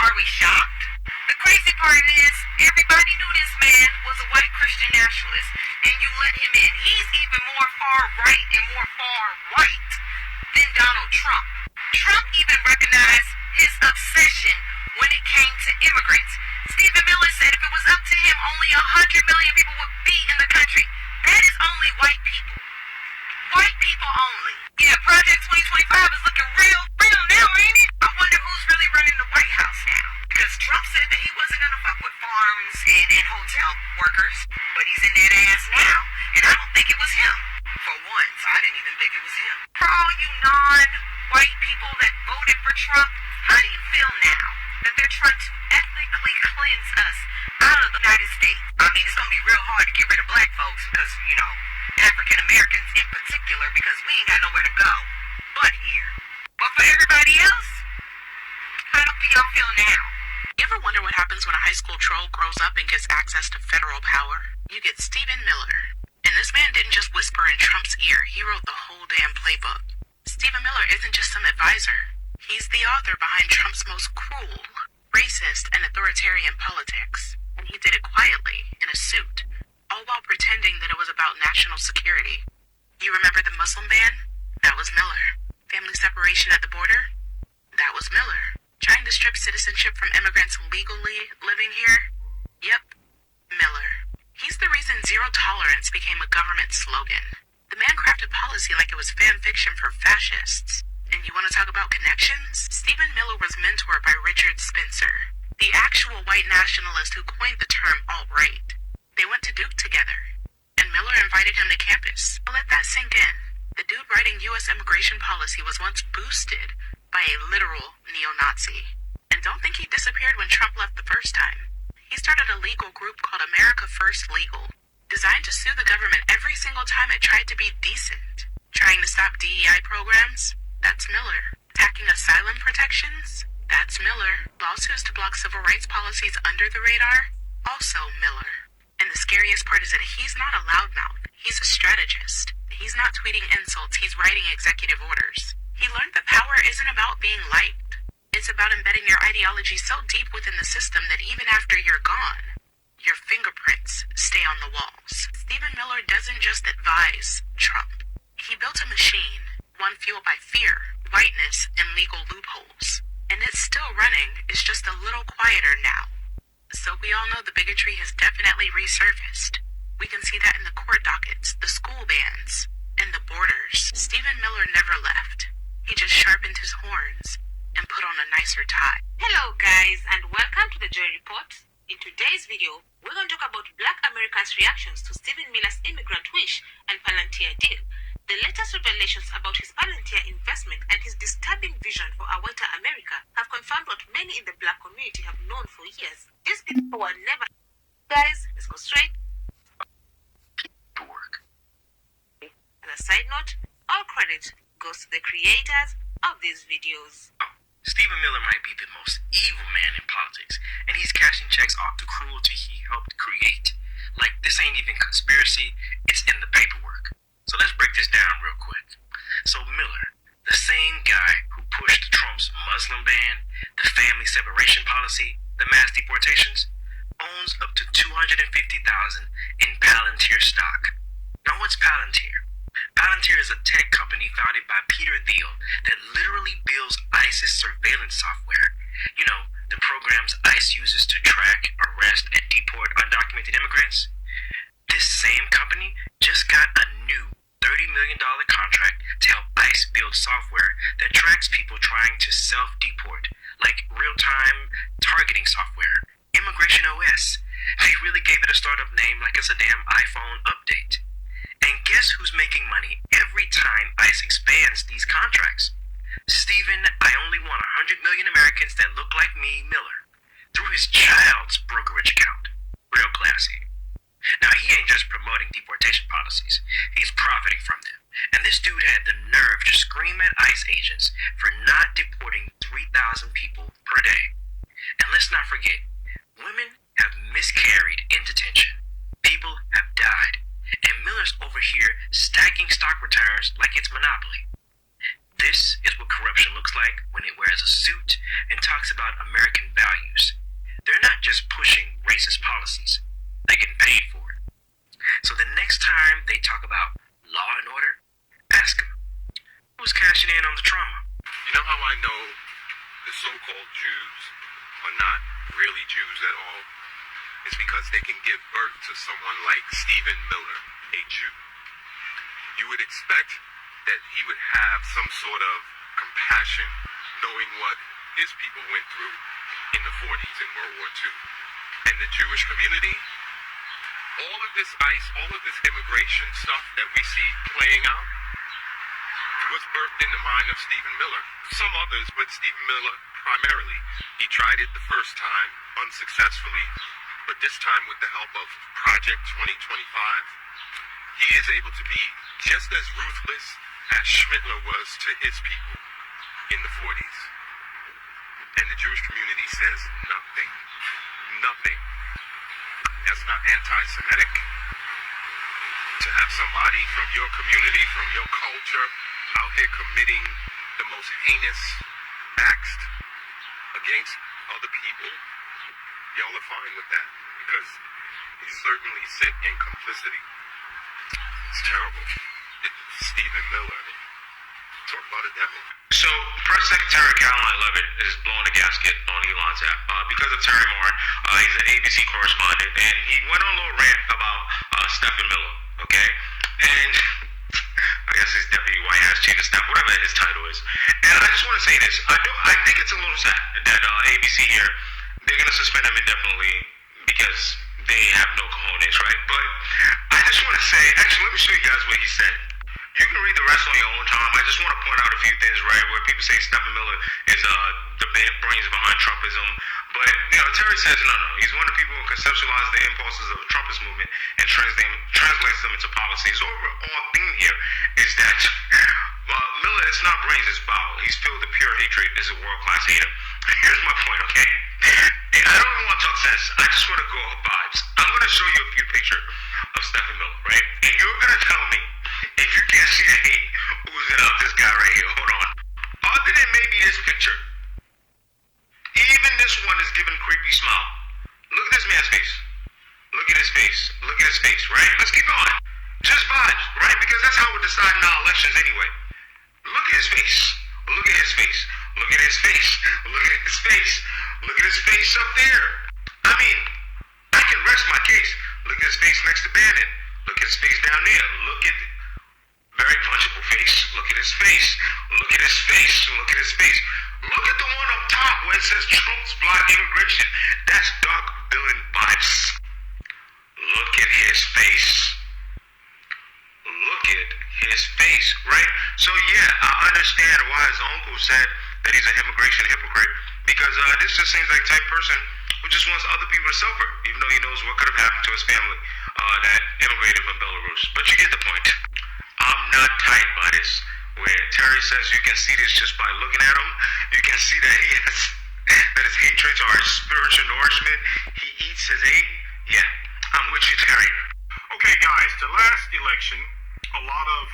Are we shocked? The crazy part is, everybody knew this man was a white Christian nationalist, and you let him in. He's even more far right and more far right than Donald Trump. Trump even recognized his obsession when it came to immigrants. Stephen Miller said if it was up to him, only 100 million people would be in the country. That is only white people. White people only. Yeah, Project 2025 is looking real now, ain't it? I wonder who's really running the White House now. Because Trump said that he wasn't going to fuck with farms and hotel workers, but he's in that ass now, and I don't think it was him. For once, I didn't even think it was him. For all you non-white people that voted for Trump, how do you feel now that they're trying to ethnically cleanse us out of the United States? I mean, it's going to be real hard to get rid of black folks because, African Americans in particular, because we ain't got nowhere to go but here. But for everybody else, how do y'all feel now? You ever wonder what happens when a high school troll grows up and gets access to federal power? You get Stephen Miller. And this man didn't just whisper in Trump's ear, he wrote the whole damn playbook. Stephen Miller isn't just some advisor. He's the author behind Trump's most cruel, racist, and authoritarian politics. And he did it quietly, in a suit, all while pretending that it was about national security. You remember the Muslim ban? That was Miller. Family separation at the border? That was Miller. Trying to strip citizenship from immigrants legally living here? Yep, Miller. He's the reason zero tolerance became a government slogan. The man crafted policy like it was fan fiction for fascists. And you want to talk about connections? Stephen Miller was mentored by Richard Spencer, the actual white nationalist who coined the term alt-right. They went to Duke together, and Miller invited him to campus. Let that sink in. The dude writing U.S. immigration policy was once boosted by a literal neo-Nazi. And don't think he disappeared when Trump left the first time. He started a legal group called America First Legal, designed to sue the government every single time it tried to be decent. Trying to stop DEI programs? That's Miller. Attacking asylum protections? That's Miller. Lawsuits to block civil rights policies under the radar? Also Miller. And the scariest part is that he's not a loudmouth. He's a strategist. He's not tweeting insults, he's writing executive orders. He learned that power isn't about being liked. It's about embedding your ideology so deep within the system that even after you're gone, your fingerprints stay on the walls. Stephen Miller doesn't just advise Trump. He built a machine, one fueled by fear, whiteness, and legal loopholes. And it's still running, it's just a little quieter now. So we all know the bigotry has definitely resurfaced. We can see that in the court dockets, the school bans, and the borders. Stephen Miller never left. He just sharpened his horns and put on a nicer tie. Hello guys, and welcome to the Joy Report. In today's video, we're going to talk about Black Americans' reactions to Stephen Miller's immigrant wish and Palantir deal. The latest revelations about his Palantir investment and his disturbing vision for a whiter America have confirmed what many in the Black community have known for years. These people were never... Guys, let's go straight to work. As a side note, all credit goes to the creators of these videos. Stephen Miller might be the most evil man in politics, and he's cashing checks off the cruelty he helped create. Like, this ain't even conspiracy, it's in the paperwork. So let's break this down real quick. So Miller, the same guy who pushed Trump's Muslim ban, the family separation policy, the mass deportations, owns up to $250,000 in Palantir stock. Now what's Palantir? Palantir is a tech company founded by Peter Thiel that literally builds ISIS surveillance software. You know, the programs ICE uses to track, arrest, and deport undocumented immigrants. This same company just got a new $30 million contract to help ICE build software that tracks people trying to self-deport, like real-time targeting software, Immigration OS. They really gave it a startup name like it's a damn iPhone update. And guess who's making money every time ICE expands these contracts? Stephen, I only want 100 million Americans that look like me, Miller, through his child's brokerage account. Real classy. Now, he ain't just promoting deportation policies. He's profiting from them. And this dude had the nerve to scream at ICE agents for not deporting 3,000 people per day. And let's not forget, women have miscarried in detention. People have died. And Miller's over here stacking stock returns like it's Monopoly. This is what corruption looks like when it wears a suit and talks about American values. They're not just pushing racist policies, they're getting paid for it. So the next time they talk about law and order, ask them, who's cashing in on the trauma? You know how I know the so-called Jews are not really Jews at all? It's because they can give birth to someone like Stephen Miller, a Jew. You would expect that he would have some sort of compassion, knowing what his people went through in the 40s in World War II. And the Jewish community, all of this ICE, all of this immigration stuff that we see playing out, was birthed in the mind of Stephen Miller. Some others, but Stephen Miller primarily. He tried it the first time, unsuccessfully, but this time with the help of Project 2025, he is able to be just as ruthless as Schmittler was to his people in the 40s. And the Jewish community says nothing. Nothing. That's not anti-Semitic. To have somebody from your community, from your culture, out here committing the most heinous acts against other people, y'all are fine with that, because he's certainly sit in complicity. It's terrible. Stephen Miller. Talk about a devil. So, Press Secretary Caroline Leavitt is blowing a gasket on Elon's app because of Terry Moore. He's an ABC correspondent, and he went on a little rant about Stephen Miller, okay? And I guess he's Deputy White House Chief of Staff, whatever his title is. And I just want to say this. I think it's a little sad that ABC here, they're going to suspend him indefinitely because they have no cojones, right? But I just want to say, actually, let me show you guys what he said. You can read the rest on your own time. I just want to point out a few things, right, where people say Stephen Miller is the brains behind Trumpism. But, Terry says no. He's one of the people who conceptualize the impulses of the Trumpist movement and translates them into policies. The overall theme here is that Miller, it's not brains, it's bowel. He's filled with pure hatred, is a world-class hater. Here's my point, okay? I don't even want to talk sense. I just want to go off vibes. I'm going to show you a few pictures of Stephen Miller, right? And you're going to tell me if you can't see the hate oozing out this guy right here. Hold on. Other than maybe this picture, even this one is giving creepy smile. Look at this man's face. Look at his face. Look at his face, right? Let's keep going. Just vibes, right? Because that's how we're deciding our elections anyway. Look at his face. Look at his face. Look at his face. Look at his face. Look at his face up there. I mean, I can rest my case. Look at his face next to Bannon. Look at his face down there. Look at very punchable face. Look at his face. Look at his face. Look at his face. Look at the one up top where it says Trump's block immigration. That's dark villain vibes. Look at his face. Look at his face, right? So yeah, I understand why his uncle said that he's an immigration hypocrite, because this just seems like the type of person who just wants other people to suffer, even though he knows what could have happened to his family that immigrated from Belarus. But you get the point. I'm not tight by this, where Terry says you can see this just by looking at him. You can see that he has, that his hatreds are his spiritual nourishment. He eats his hate. Yeah, I'm with you, Terry. Okay, guys, the last election, a lot of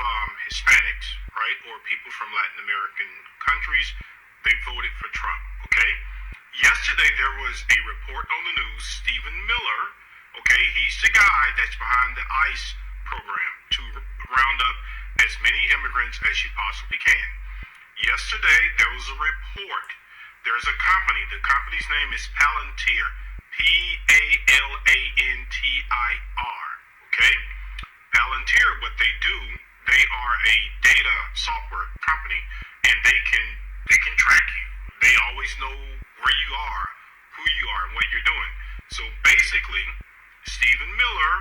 Hispanics, right, or people from Latin American countries, they voted for Trump, okay? Yesterday, there was a report on the news, Stephen Miller, okay, he's the guy that's behind the ICE program to round up as many immigrants as you possibly can. Yesterday, there was a report. There's a company. The company's name is Palantir, Palantir, okay? Palantir, what they do, they are a data software company, and they can track you. They always know where you are, who you are, and what you're doing. So basically, Stephen Miller,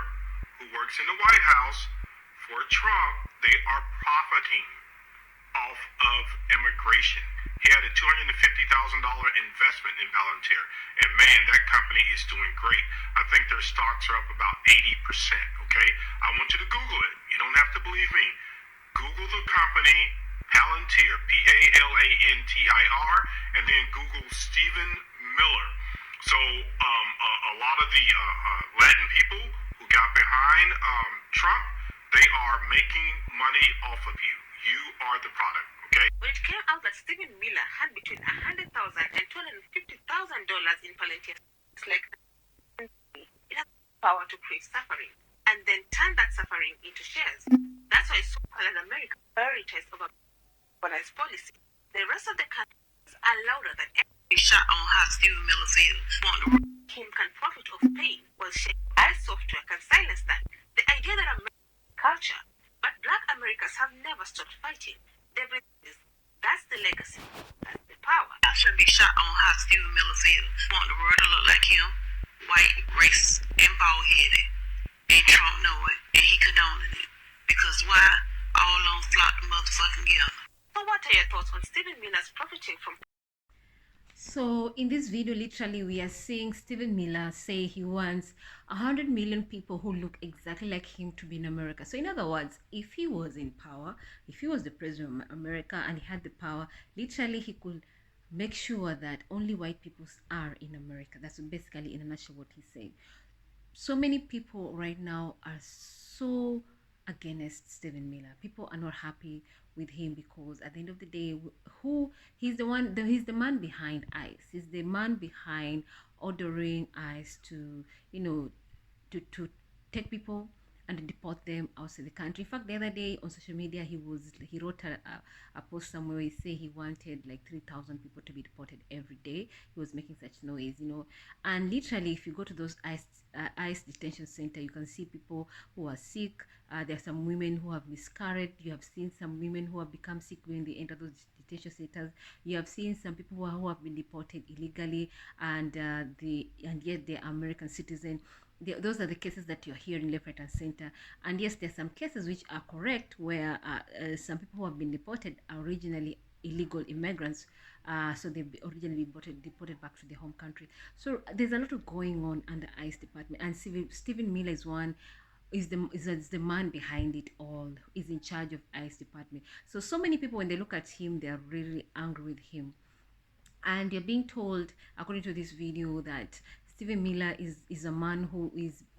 who works in the White House for Trump, they are profiting off of immigration. He had a $250,000 investment in Palantir, and man, that company is doing great. I think their stocks are up about 80%, okay? I want you to Google it. You don't have to believe me. Google the company Palantir, Palantir, and then Google Stephen Miller. So a lot of the Latin people who got behind Trump, they are making money off of you. You are the product. Okay? When it came out that Stephen Miller had between $100,000 and $250,000 in Palantir, it's like it has power to create suffering and then turn that suffering into shares. That's why so-called America prioritized over organized policy. The rest of the countries are louder than ever. Shot on how Stephen Miller feels. Him can profit of pain while sharing AI software can silence that. The idea that American culture, but Black Americans have never stopped fighting. That's the legacy. That's the power. I should be shot on how Stephen Miller feels. Want the world to look like him, white, racist, and bald-headed. And Trump know it, and he condoning it. Because why? All on flock the motherfucking together. So what are your thoughts on Stephen Miller's profiting from? So in this video, literally, we are seeing Stephen Miller say he wants 100 million people who look exactly like him to be in America. So in other words, if he was in power, if he was the president of America and he had the power, literally he could make sure that only white people are in America. That's basically in a nutshell what he's saying. So many people right now are so against Stephen Miller. People are not happy with him because at the end of the day, he's he's the man behind ICE. He's the man behind ordering ICE to, to take people and deport them outside the country. In fact, the other day on social media, he wrote a post somewhere where he said he wanted like 3,000 people to be deported every day. He was making such noise, and literally, if you go to those ICE detention center, you can see people who are sick. There are some women who have miscarried. You have seen some women who have become sick when they enter those detention centers. You have seen some people who have been deported illegally, and yet they're American citizens. Those are the cases that you're hearing left, right, and center. And yes, there are some cases which are correct where some people who have been deported are originally illegal immigrants, so they've originally deported back to their home country. So there's a lot of going on under ICE department, and Stephen Miller is the man behind it all, is in charge of ICE department. So many people, when they look at him, they are really angry with him, and you're being told, according to this video, that Stephen Miller is a man who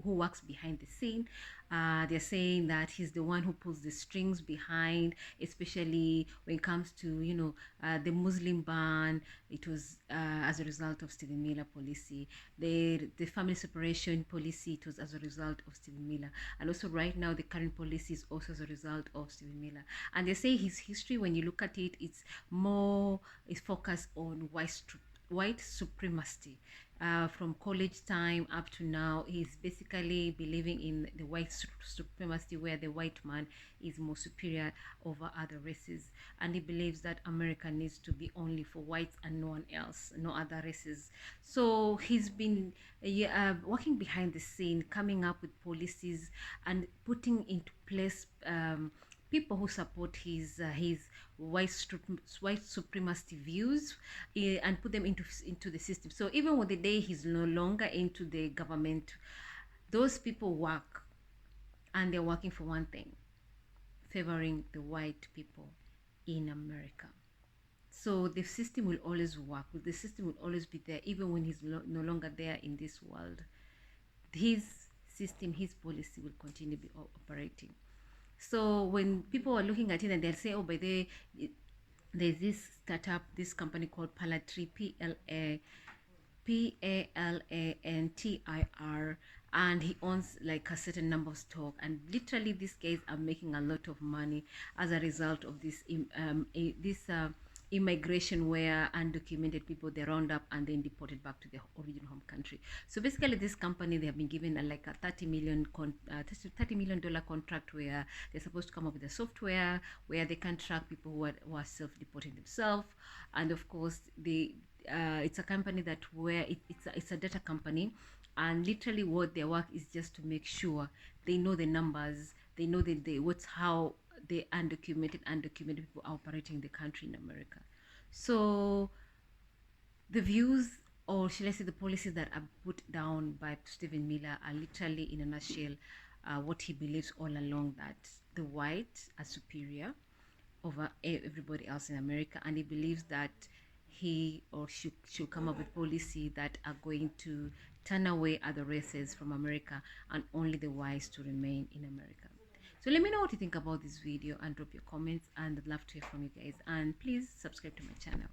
works behind the scene. They're saying that he's the one who pulls the strings behind, especially when it comes to the Muslim ban. It was as a result of Stephen Miller policy. The family separation policy, it was as a result of Stephen Miller. And also right now the current policy is also as a result of Stephen Miller. And they say his history, when you look at it, it's focused on white supremacy. From college time up to now, he's basically believing in the white supremacy, where the white man is more superior over other races, and he believes that America needs to be only for whites and no one else, no other races. So he's been working behind the scene, coming up with policies and putting into place people who support his white supremacy views, and put them into the system. So even when the day he's no longer into the government, those people work, and they're working for one thing: favoring the white people in America. So the system will always work. The system will always be there, even when he's no longer there in this world. His system, his policy will continue to be operating. So when people are looking at it, and they'll say, oh, by the way, there's this startup, this company called Palantir, Palantir, and he owns like a certain number of stock, and literally these guys are making a lot of money as a result of this immigration, where undocumented people, they round up and then deported back to their original home country. So basically this company, they have been given like a $30 million contract, where they're supposed to come up with a software where they can track people who are self-deporting themselves. And of course it's a company that it's a data company, and literally what their work is just to make sure they know the numbers, they know how the undocumented people are operating the country in America. So the views, or should I say the policies that are put down by Stephen Miller, are literally, in a nutshell, what he believes all along, that the whites are superior over everybody else in America, and he believes that he or she should come up with policy that are going to turn away other races from America, and only the whites to remain in America. So let me know what you think about this video and drop your comments, and I'd love to hear from you guys, and please subscribe to my channel.